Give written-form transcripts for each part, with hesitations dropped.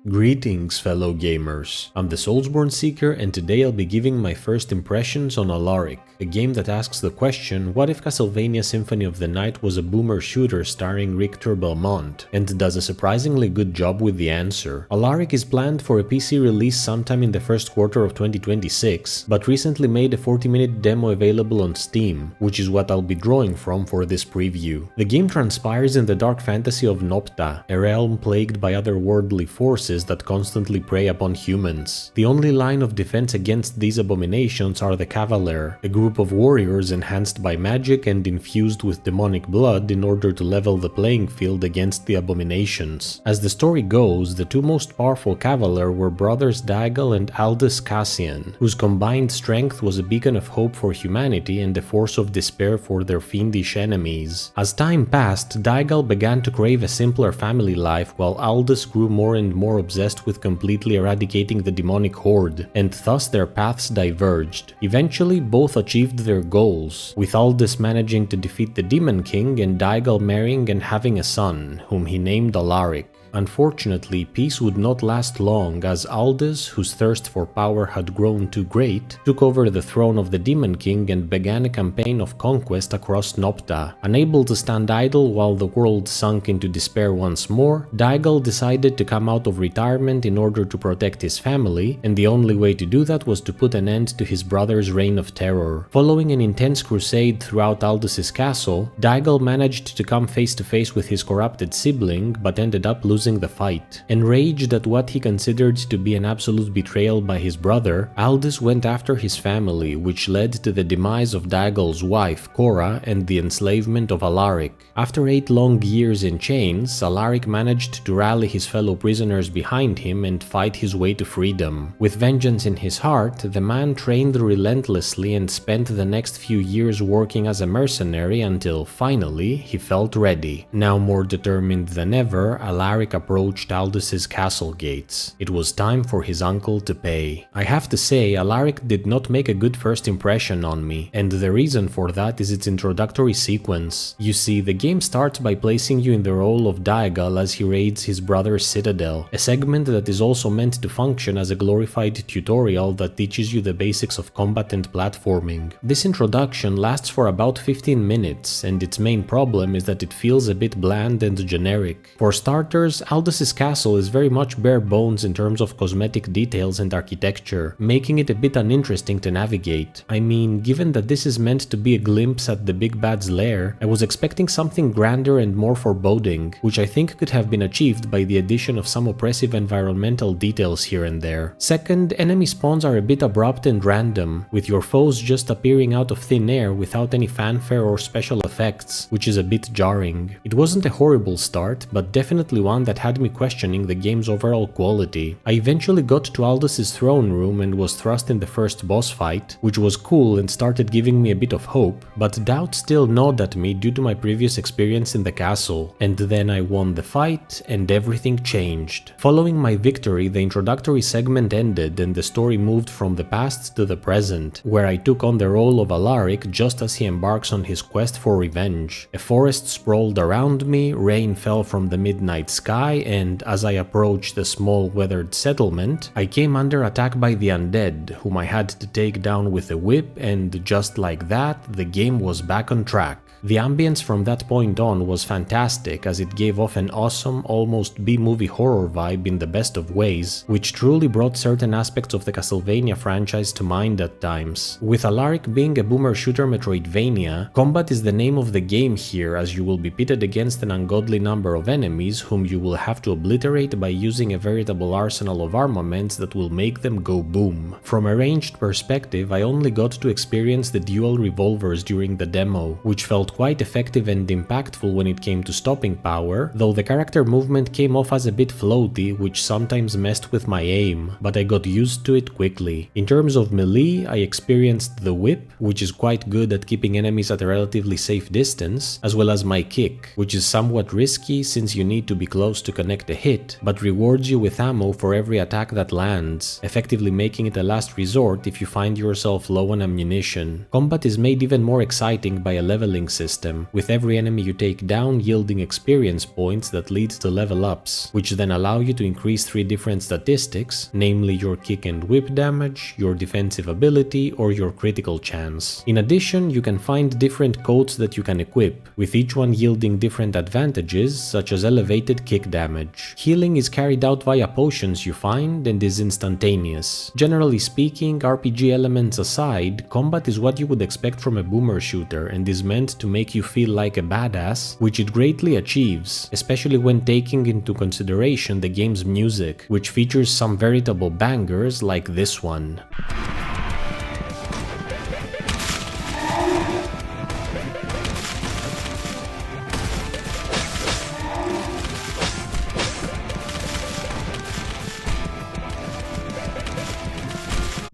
Greetings fellow gamers, I'm the Soulsborne Seeker and today I'll be giving my first impressions on ALARIC, a game that asks the question what if Castlevania Symphony of the Night was a boomer shooter starring Richter Belmont, and does a surprisingly good job with the answer. ALARIC is planned for a PC release sometime in the first quarter of 2026, but recently made a 40-minute demo available on Steam, which is what I'll be drawing from for this preview. The game transpires in the dark fantasy of Nopta, a realm plagued by otherworldly forces that constantly prey upon humans. The only line of defense against these abominations are the Cavaler, a group of warriors enhanced by magic and infused with demonic blood in order to level the playing field against the abominations. As the story goes, the two most powerful Cavaler were brothers Daigal and Aldous Cassian, whose combined strength was a beacon of hope for humanity and a force of despair for their fiendish enemies. As time passed, Daigal began to crave a simpler family life, while Aldous grew more and more obsessed with completely eradicating the demonic horde, and thus their paths diverged. Eventually, both achieved their goals, with Aldous managing to defeat the Demon King and Daigal marrying and having a son, whom he named ALARIC. Unfortunately, peace would not last long as Aldous, whose thirst for power had grown too great, took over the throne of the Demon King and began a campaign of conquest across Nopta. Unable to stand idle while the world sunk into despair once more, Daigal decided to come out of retirement in order to protect his family, and the only way to do that was to put an end to his brother's reign of terror. Following an intense crusade throughout Aldous's castle, Daigal managed to come face to face with his corrupted sibling, but ended up losing the fight. Enraged at what he considered to be an absolute betrayal by his brother, Aldous went after his family, which led to the demise of Daigal's wife, Cora, and the enslavement of ALARIC. After 8 long years in chains, ALARIC managed to rally his fellow prisoners behind him and fight his way to freedom. With vengeance in his heart, the man trained relentlessly and spent the next few years working as a mercenary until, finally, he felt ready. Now more determined than ever, ALARIC approached Aldous's castle gates. It was time for his uncle to pay. I have to say, ALARIC did not make a good first impression on me, and the reason for that is its introductory sequence. You see, the game starts by placing you in the role of Daigal as he raids his brother's citadel, a segment that is also meant to function as a glorified tutorial that teaches you the basics of combat and platforming. This introduction lasts for about 15 minutes, and its main problem is that it feels a bit bland and generic. For starters, Aldous's castle is very much bare bones in terms of cosmetic details and architecture, making it a bit uninteresting to navigate. I mean, given that this is meant to be a glimpse at the big bad's lair, I was expecting something grander and more foreboding, which I think could have been achieved by the addition of some oppressive environmental details here and there. Second, enemy spawns are a bit abrupt and random, with your foes just appearing out of thin air without any fanfare or special effects, which is a bit jarring. It wasn't a horrible start, but definitely one that had me questioning the game's overall quality. I eventually got to Aldous's throne room and was thrust in the first boss fight, which was cool and started giving me a bit of hope, but doubt still gnawed at me due to my previous experience in the castle. And then I won the fight, and everything changed. Following my victory, the introductory segment ended and the story moved from the past to the present, where I took on the role of ALARIC just as he embarks on his quest for revenge. A forest sprawled around me, rain fell from the midnight sky, and as I approached the small weathered settlement, I came under attack by the undead, whom I had to take down with a whip, and just like that, the game was back on track. The ambience from that point on was fantastic, as it gave off an awesome, almost B-movie horror vibe in the best of ways, which truly brought certain aspects of the Castlevania franchise to mind at times. With ALARIC being a boomer shooter Metroidvania, combat is the name of the game here, as you will be pitted against an ungodly number of enemies whom you will have to obliterate by using a veritable arsenal of armaments that will make them go boom. From a ranged perspective, I only got to experience the dual revolvers during the demo, which felt quite effective and impactful when it came to stopping power, though the character movement came off as a bit floaty, which sometimes messed with my aim, but I got used to it quickly. In terms of melee, I experienced the whip, which is quite good at keeping enemies at a relatively safe distance, as well as my kick, which is somewhat risky since you need to be close to connect a hit, but rewards you with ammo for every attack that lands, effectively making it a last resort if you find yourself low on ammunition. Combat is made even more exciting by a leveling system, system, with every enemy you take down yielding experience points that lead to level ups, which then allow you to increase 3 different statistics, namely your kick and whip damage, your defensive ability, or your critical chance. In addition, you can find different coats that you can equip, with each one yielding different advantages, such as elevated kick damage. Healing is carried out via potions you find and is instantaneous. Generally speaking, RPG elements aside, combat is what you would expect from a boomer shooter and is meant to make you feel like a badass, which it greatly achieves, especially when taking into consideration the game's music, which features some veritable bangers like this one.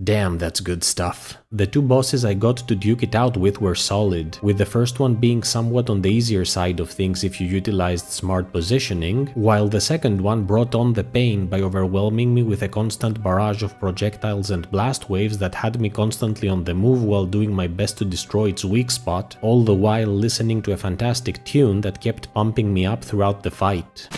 Damn, that's good stuff. The 2 bosses I got to duke it out with were solid, with the first one being somewhat on the easier side of things if you utilized smart positioning, while the second one brought on the pain by overwhelming me with a constant barrage of projectiles and blast waves that had me constantly on the move while doing my best to destroy its weak spot, all the while listening to a fantastic tune that kept pumping me up throughout the fight.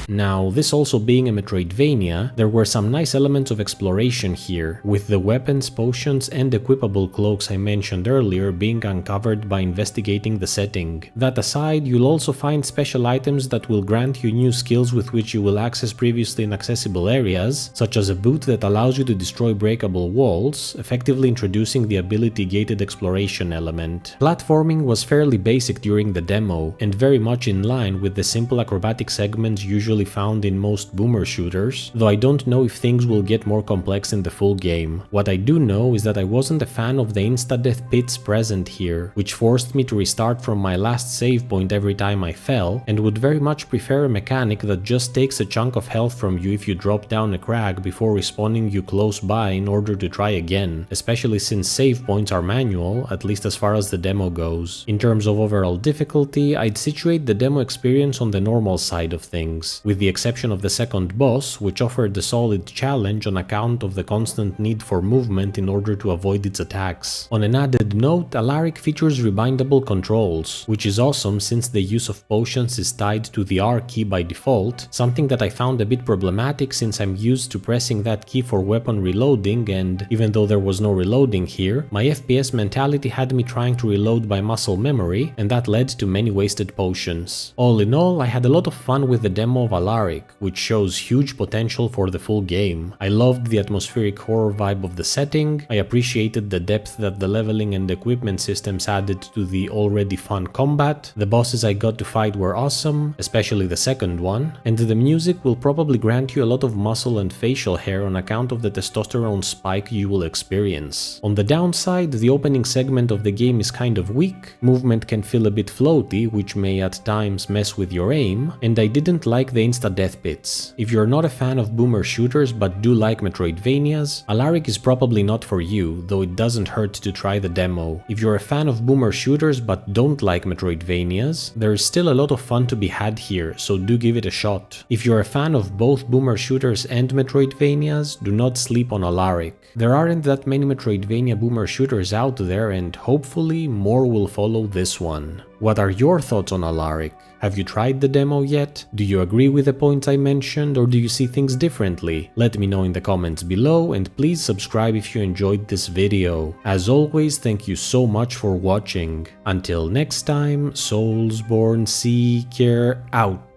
Now, this also being a Metroidvania, there were some nice elements of exploration here, with the weapons, potions and equipable cloaks I mentioned earlier being uncovered by investigating the setting. That aside, you'll also find special items that will grant you new skills with which you will access previously inaccessible areas, such as a boot that allows you to destroy breakable walls, effectively introducing the ability-gated exploration element. Platforming was fairly basic during the demo, and very much in line with the simple acrobatic segments usually found in most boomer shooters, though I don't know if things will get more complex in the full game. What I do know is that I wasn't a fan of the insta-death pits present here, which forced me to restart from my last save point every time I fell, and would very much prefer a mechanic that just takes a chunk of health from you if you drop down a crag before respawning you close by in order to try again, especially since save points are manual, at least as far as the demo goes. In terms of overall difficulty, I'd situate the demo experience on the normal side of things, with the exception of the second boss, which offered a solid challenge on account of the constant need for movement in order to avoid its attacks. On an added note, ALARIC features Rebindable Controls, which is awesome since the use of potions is tied to the R key by default, something that I found a bit problematic since I'm used to pressing that key for weapon reloading, and even though there was no reloading here, my FPS mentality had me trying to reload by muscle memory, and that led to many wasted potions. All in all, I had a lot of fun with the demo of ALARIC, which shows huge potential for the full game. I loved the atmospheric horror vibe of the setting, I appreciated the depth that the leveling and equipment systems added to the already fun combat, the bosses I got to fight were awesome, especially the second one, and the music will probably grant you a lot of muscle and facial hair on account of the testosterone spike you will experience. On the downside, the opening segment of the game is kind of weak, movement can feel a bit floaty, which may at times mess with your aim, and I didn't like the insta-death pits. If you're not a fan of boomer shooters but do like Metroidvanias, ALARIC is probably not for you, though it doesn't hurt to try the demo. If you're a fan of boomer shooters but don't like Metroidvanias, there is still a lot of fun to be had here, so do give it a shot. If you're a fan of both boomer shooters and Metroidvanias, do not sleep on ALARIC. There aren't that many Metroidvania boomer shooters out there, and hopefully more will follow this one. What are your thoughts on ALARIC? Have you tried the demo yet? Do you agree with the points I mentioned, or do you see things differently? Let me know in the comments below, and please subscribe if you enjoyed this video. As always, thank you so much for watching. Until next time, Soulsborne Seeker out.